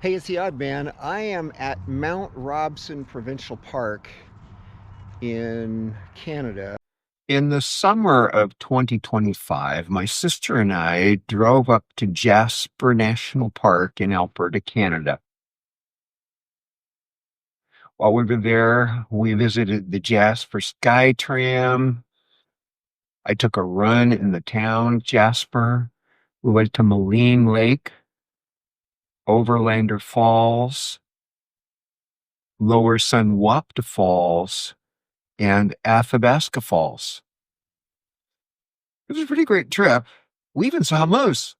Hey, it's the Odd Man. I am at Mount Robson Provincial Park in Canada. In the summer of 2025, my sister and I drove up to Jasper National Park in Alberta, Canada. While we were there, we visited the Jasper Sky Tram. I took a run in the town, Jasper. We went to Maligne Lake, Overlander Falls, Lower Sunwapta Falls, and Athabasca Falls. It was a pretty great trip. We even saw a moose.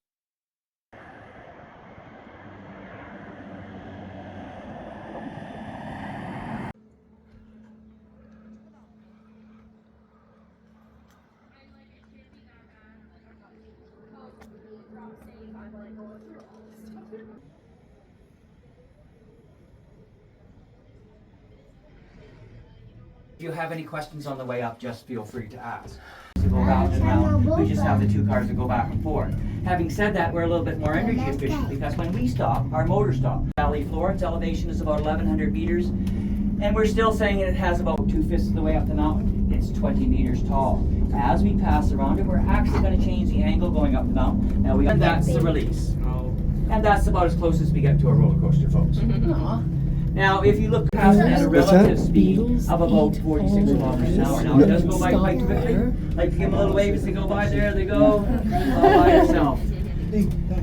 If you have any questions on the way up, just feel free to ask. To go round and round, we just have the two cars that go back and forth. Having said that, we're a little bit more energy efficient because when we stop, our motor stops. Valley floor, its elevation is about 1,100 meters, and we're still saying it has about 2/5 of the way up the mountain. It's 20 meters tall. As we pass around it, we're actually going to change the angle going up the mountain. Now and that's the release. And that's about as close as we get to a roller coaster, folks. Now, if you look past it at a relative speed of about 46 kilometers an hour. Now, it does go by quite quickly. Like to give them a little wave as they go by. There they go, all by yourself.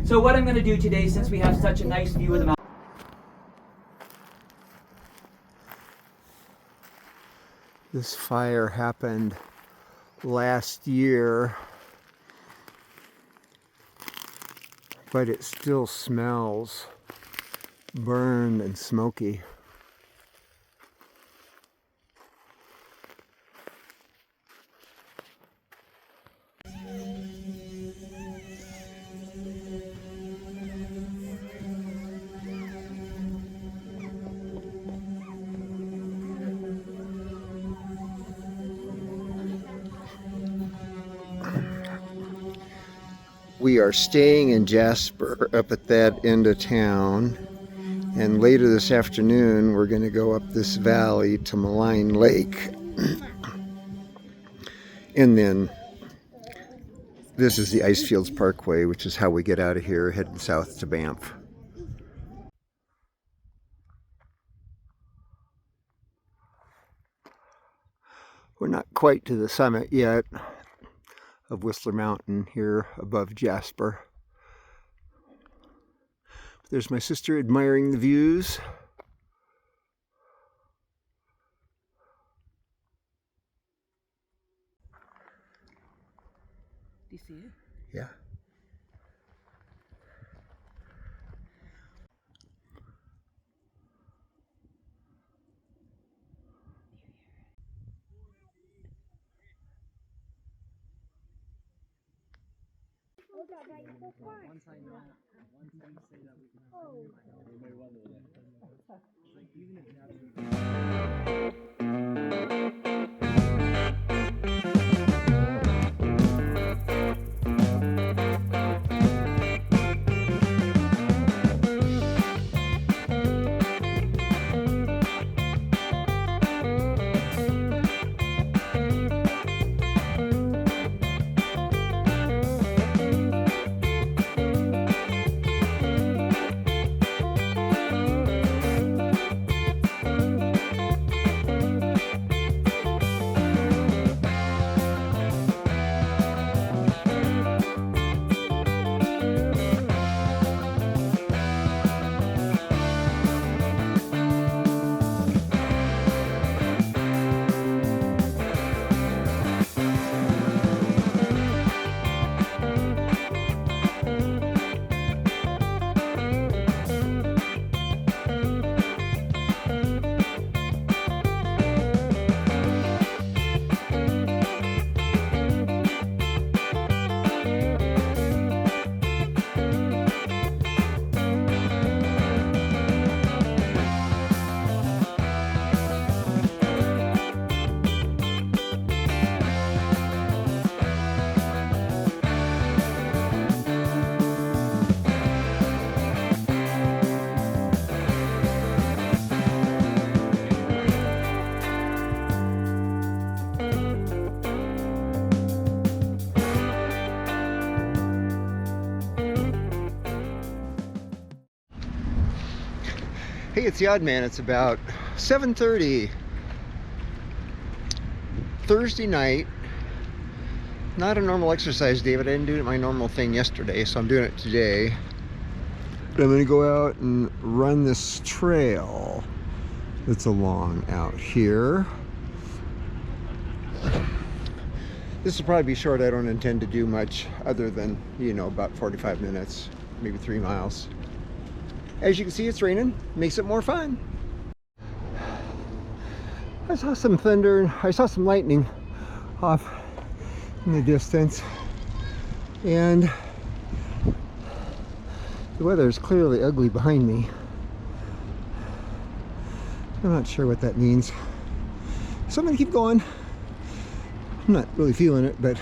So what I'm going to do today, since we have such a nice view of the mountain. This fire happened last year, but it still smells burned and smoky. We are staying in Jasper up at that end of town. And later this afternoon, we're going to go up this valley to Maligne Lake. And then this is the Icefields Parkway, which is how we get out of here, heading south to Banff. We're not quite to the summit yet of Whistler Mountain here above Jasper. There's my sister admiring the views. Do you see it? Yeah. Hey, it's the Odd Man. It's about 7:30 Thursday night. Not a normal exercise day, but I didn't do my normal thing yesterday, so I'm doing it today. I'm gonna go out and run this trail that's along out here. This will probably be short. I don't intend to do much other than, you know, about 45 minutes, maybe 3 miles. As you can see, it's raining, makes it more fun. I saw some thunder and I saw some lightning off in the distance, and the weather is clearly ugly behind me. I'm not sure what that means, so I'm gonna keep going. I'm not really feeling it, but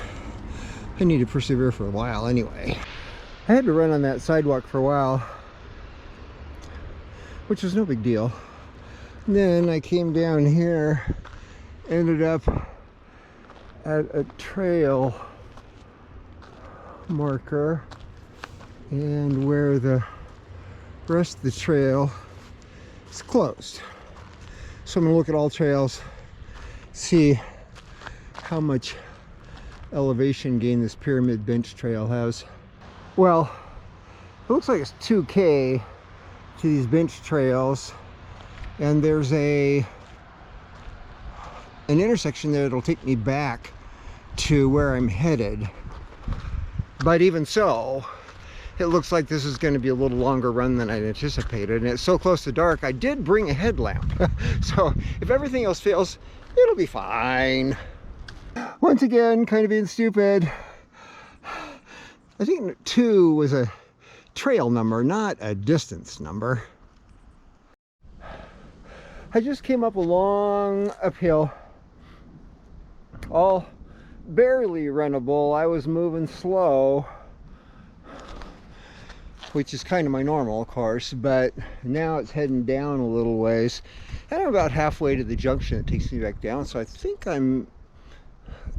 I need to persevere for a while anyway. I had to run on that sidewalk for a while, which was no big deal. And then I came down here, ended up at a trail marker, and where the rest of the trail is closed. So I'm gonna look at all trails, see how much elevation gain this Pyramid Bench Trail has. Well, it looks like it's 2K to these bench trails, and there's an intersection there that'll take me back to where I'm headed. But even so, it looks like this is going to be a little longer run than I anticipated, and it's so close to dark. I did bring a headlamp, so if everything else fails, it'll be fine. Once again, kind of being stupid. I think 2 was a trail number, not a distance number. I just came up a long uphill, all barely runnable. I was moving slow, which is kind of my normal, of course, but now it's heading down a little ways, and I'm about halfway to the junction that takes me back down, so I think I'm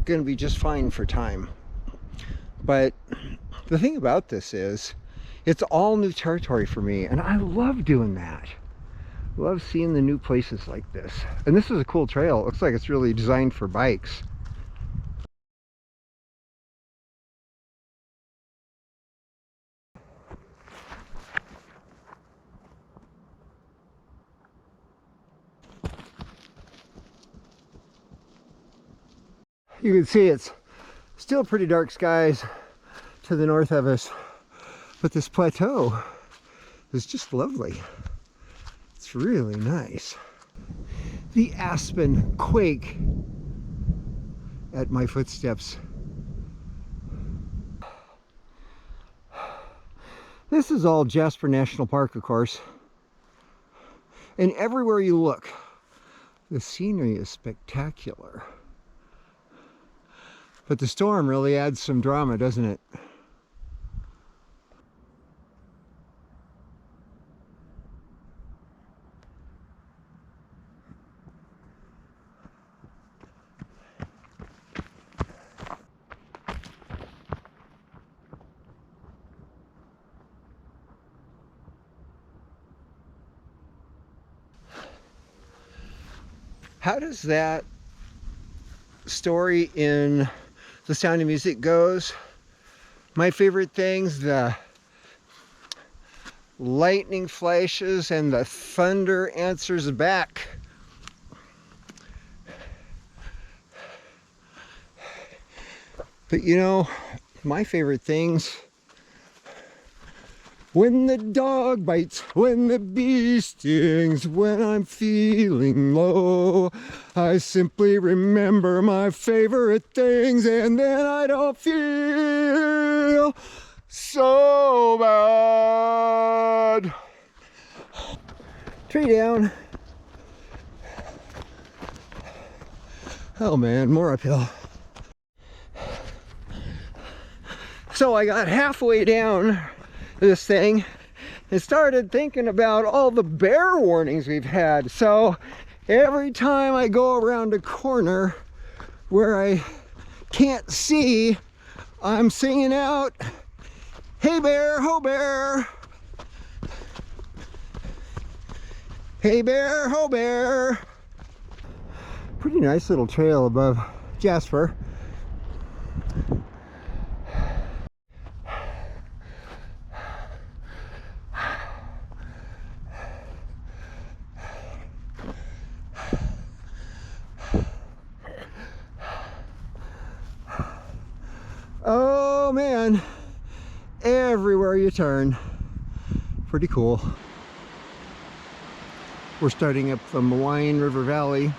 gonna be just fine for time. But the thing about this is, it's all new territory for me, and I love doing that. Love seeing the new places like this. And this is a cool trail. It looks like it's really designed for bikes. You can see it's still pretty dark skies to the north of us, but this plateau is just lovely. It's really nice. The aspen quake at my footsteps. This is all Jasper National Park, of course. And everywhere you look, the scenery is spectacular. But the storm really adds some drama, doesn't it? How does that story in The Sound of Music goes? My favorite things, the lightning flashes and the thunder answers back. But you know, my favorite things, when the dog bites, when the bee stings, when I'm feeling low, I simply remember my favorite things, and then I don't feel so bad. Tree down. Oh man, more uphill. So I got halfway down this thing and started thinking about all the bear warnings we've had. So every time I go around a corner where I can't see, I'm singing out, "Hey bear, ho bear." Hey bear, ho bear. Pretty nice little trail above Jasper. Oh man, everywhere you turn. Pretty cool. We're starting up the Maligne River Valley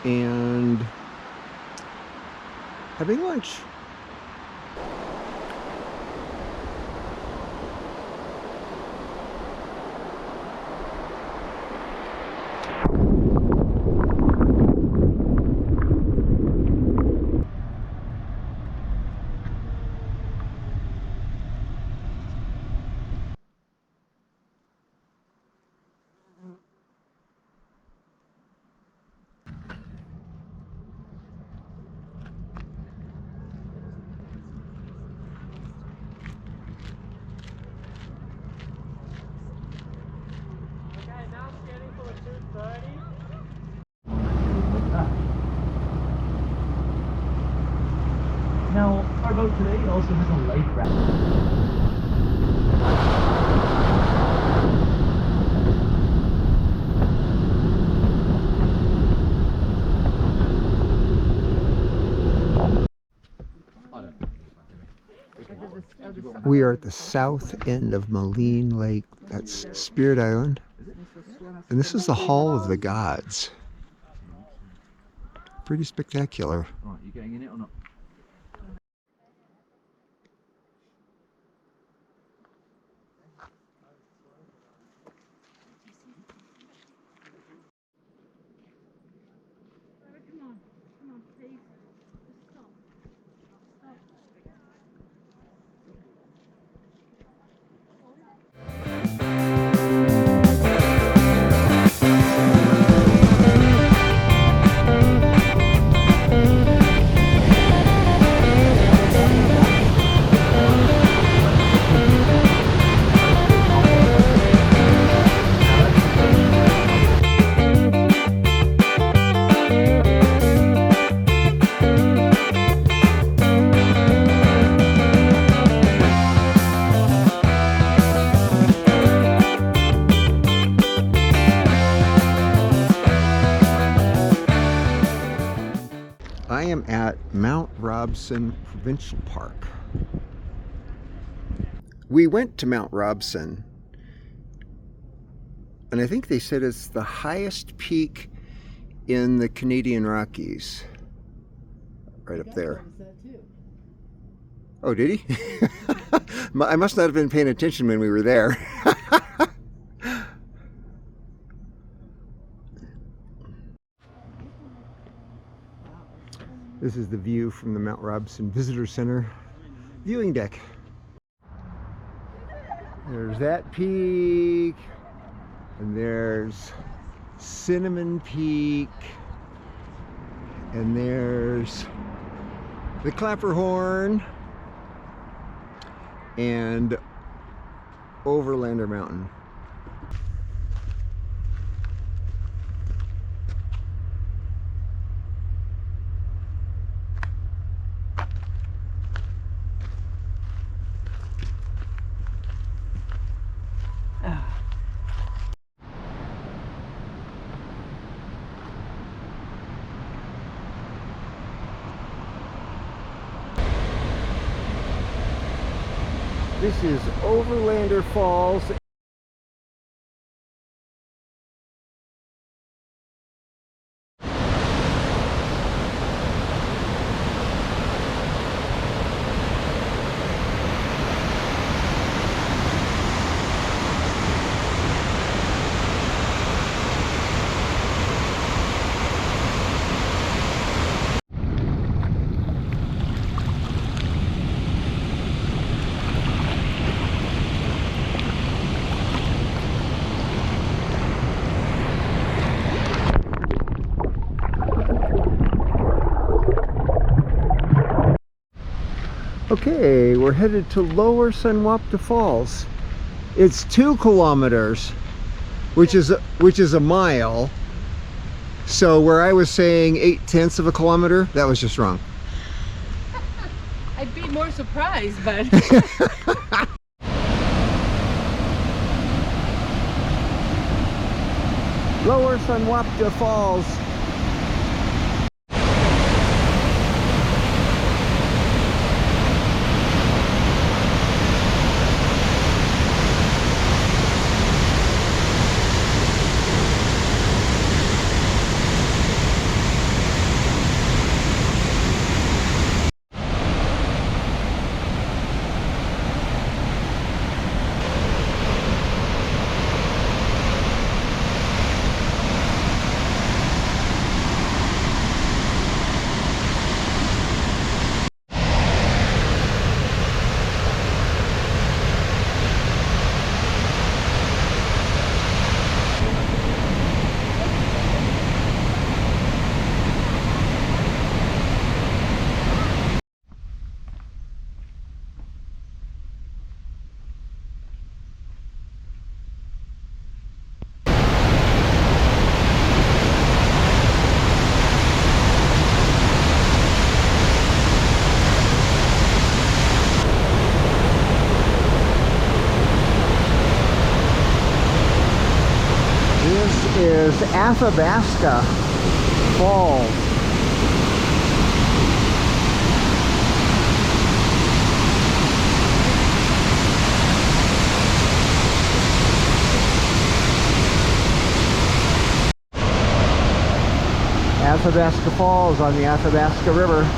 and having lunch. Now, our boat today also has a life raft. We are at the south end of Maligne Lake. That's Spirit Island. And this is the Hall of the Gods. Pretty spectacular. Right, you getting in it or not? I am at Mount Robson Provincial Park. We went to Mount Robson, and I think they said it's the highest peak in the Canadian Rockies. Right up there. Oh, did he? I must not have been paying attention when we were there. This is the view from the Mount Robson Visitor Center viewing deck. There's that peak, and there's Cinnamon Peak, and there's the Clapperhorn, and Overlander Mountain. This is Overlander Falls. Okay, we're headed to Lower Sunwapta Falls. It's 2 kilometers which is a mile. So where I was saying 8/10 of a kilometer, that was just wrong. I'd be more surprised, but Lower Sunwapta Falls. Is Athabasca Falls. Athabasca Falls on the Athabasca River.